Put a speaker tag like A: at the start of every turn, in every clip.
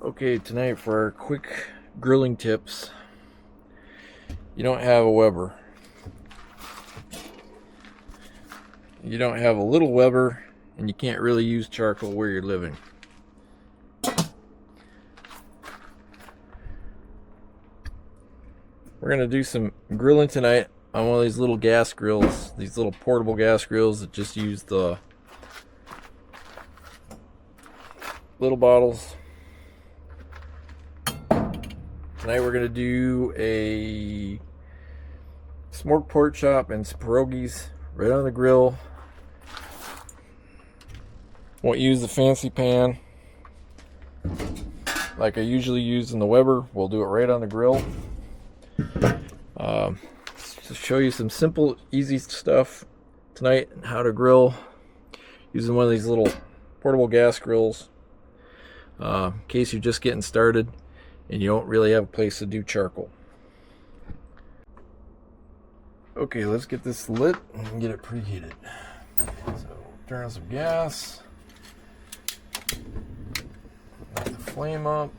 A: Okay, tonight for our quick grilling tips. You don't have a Weber. You don't have a little Weber, and you can't really use charcoal where you're living. We're going to do some grilling tonight on one of these little gas grills, these little portable gas grills that just use the little bottles. Tonight we're going to do a smoked pork chop and some pierogies right on the grill. Won't use the fancy pan like I usually use in the Weber. We'll do it right on the grill. To show you some simple, easy stuff tonight, how to grill using one of these little portable gas grills. In case you're just getting started and you don't really have a place to do charcoal. Okay, let's get this lit and get it preheated. So turn on some gas. Light the flame up.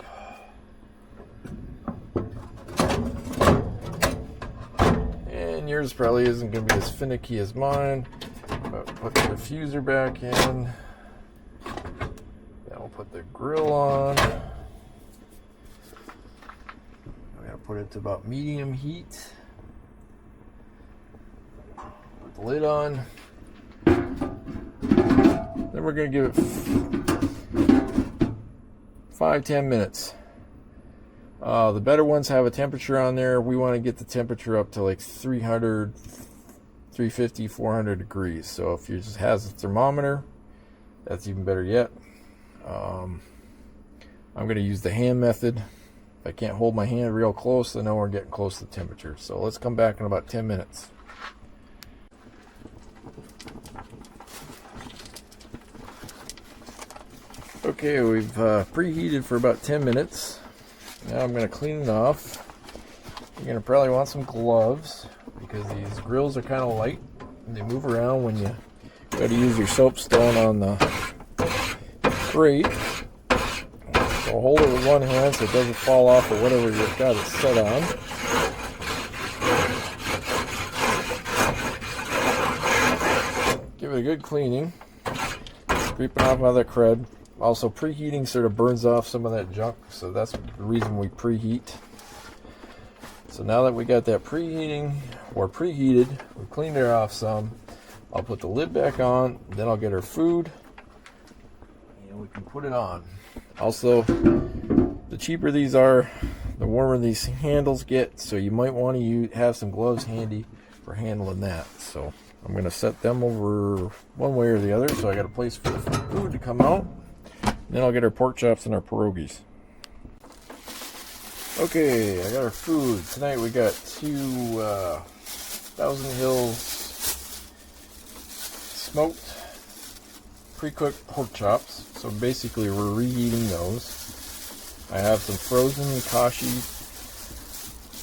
A: And yours probably isn't going to be as finicky as mine. But put the diffuser back in. Then we'll put the grill on. We're going to put it to about medium heat. Put the lid on. Then we're going to give it 5-10 minutes. The better ones have a temperature on there. We want to get the temperature up to like 300, 350, 400 degrees. So if you just has a thermometer, that's even better yet. I'm going to use the hand method. If I can't hold my hand real close, I know we're getting close to the temperature. So let's come back in about 10 minutes. Okay, we've preheated for about 10 minutes. Now I'm going to clean it off. You're going to probably want some gloves because these grills are kind of light and they move around when you go to use your soapstone on the grate. So hold it with one hand so it doesn't fall off or whatever you've got it set on. Give it a good cleaning. Scraping off all that crud. Also, preheating sort of burns off some of that junk, so that's the reason we preheat. So now that we got that preheating or preheated, we cleaned it off some. I'll put the lid back on, then I'll get our food, and we can put it on. Also, the cheaper these are, the warmer these handles get, so you might want to have some gloves handy for handling that. So I'm going to set them over one way or the other, so I got a place for the food to come out. Then I'll get our pork chops and our pierogies. Okay, I got our food. Tonight we got two Thousand Hills smoked pre-cooked pork chops. So basically we're reheating those. I have some frozen Kasia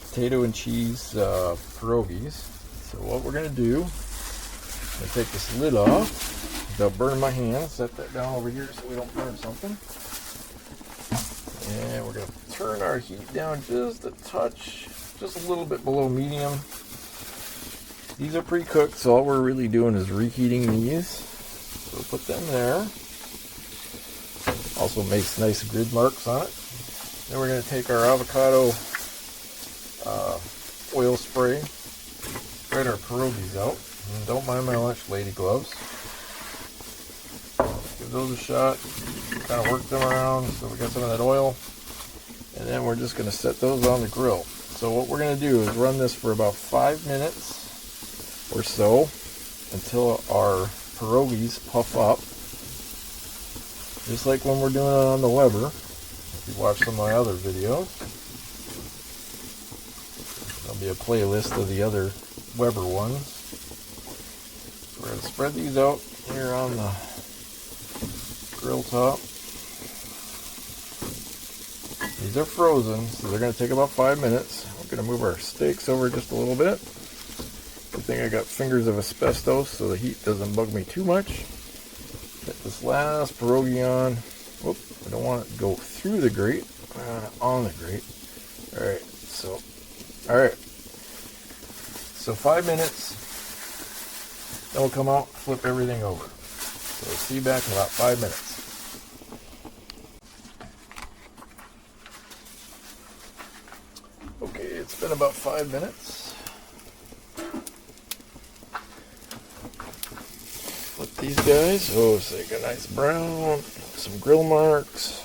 A: potato and cheese pierogies. So what we're going to do, I'm going to take this lid off. Without burning my hand, set that down over here so we don't burn something. And we're going to turn our heat down just a touch, just a little bit below medium. These are pre-cooked, so all we're really doing is reheating these. So we'll put them there. Also makes nice grid marks on it. Then we're going to take our avocado oil spray, spread our pierogies out. And don't mind my lunch lady gloves. Give those a shot, kind of work them around so we got some of that oil, and then we're just going to set those on the grill. So what we're going to do is run this for about 5 minutes or so until our pierogies puff up, just like when we're doing it on the Weber. If you watch some of my other videos, there'll be a playlist of the other Weber ones. So we're going to spread these out here on the grill top. These are frozen, so they're going to take about 5 minutes. We're going to move our steaks over just a little bit. Good thing I got fingers of asbestos so the heat doesn't bug me too much. Get this last pierogi on. Whoop, we don't want it to go through the grate, on the grate. Alright, so 5 minutes, then we'll come out, flip everything over. So see you back in about 5 minutes. Okay, it's been about 5 minutes. Flip these guys. Oh, so they got a nice brown, some grill marks.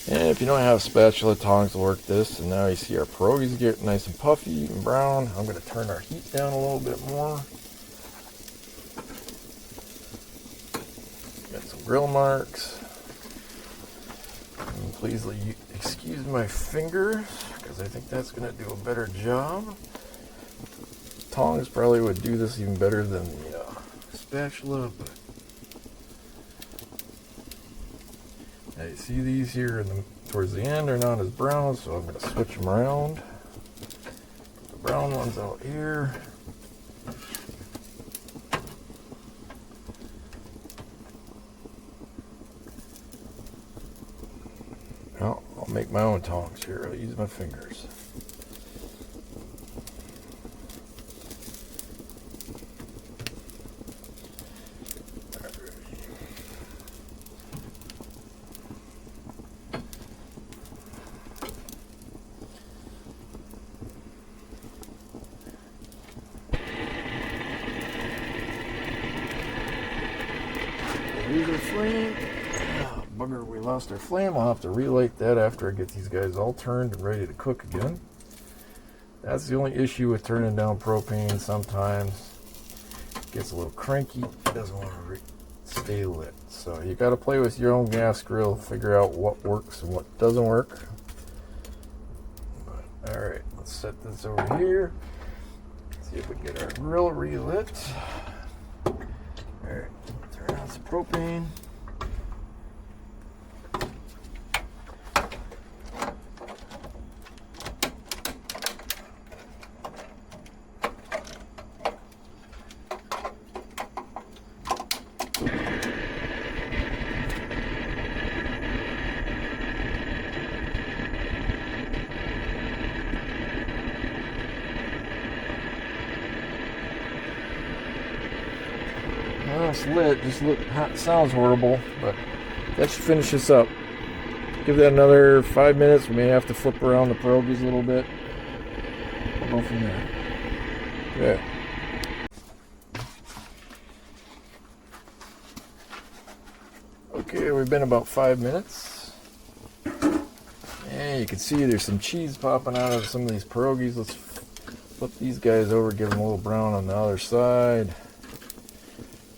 A: And if you don't have spatula, tongs will work this. And now you see our pierogies get nice and puffy and brown. I'm going to turn our heat down a little bit more. Got some grill marks. And please excuse my fingers, because I think that's going to do a better job. Tongs probably would do this even better than the spatula, but now you see these here towards the end are not as brown, so I'm going to switch them around. Put the brown ones out here. Well, I'll make my own tongs here. I'll use my fingers. Use our flame. Oh, bugger, we lost our flame. I'll have to relight that after I get these guys all turned and ready to cook again. That's the only issue with turning down propane. Sometimes it gets a little cranky. It doesn't want to stay lit. So you got to play with your own gas grill, figure out what works and what doesn't work. But, all right, let's set this over here. See if we can get our grill relit. All right. Turn on some propane. Well, it's lit. Just look, sounds horrible, but that should finish this up. Give that another 5 minutes. We may have to flip around the pierogies a little bit. We'll go from there. Okay. Okay, we've been about 5 minutes. And you can see there's some cheese popping out of some of these pierogies. Let's flip these guys over, give them a little brown on the other side.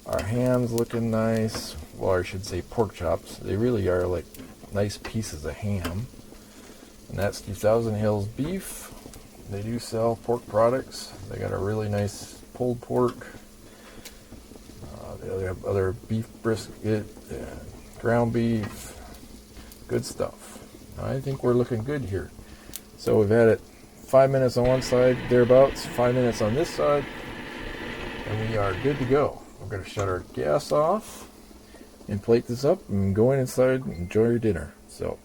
A: Our ham's looking nice. Well, I should say pork chops. They really are like nice pieces of ham. And that's 2000 Hills Beef. They do sell pork products. They got a really nice pulled pork. They have other beef brisket, ground beef. Good stuff. I think we're looking good here. So we've had it 5 minutes on one side, thereabouts, 5 minutes on this side, and we are good to go. We're going to shut our gas off and plate this up and go inside and enjoy your dinner. So,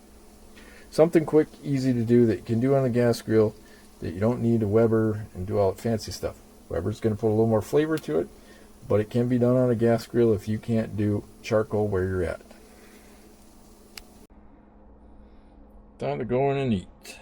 A: something quick, easy to do that you can do on the gas grill that you don't need a Weber and do all that fancy stuff. Weber's going to put a little more flavor to it, but it can be done on a gas grill if you can't do charcoal where you're at. Time to go in and eat.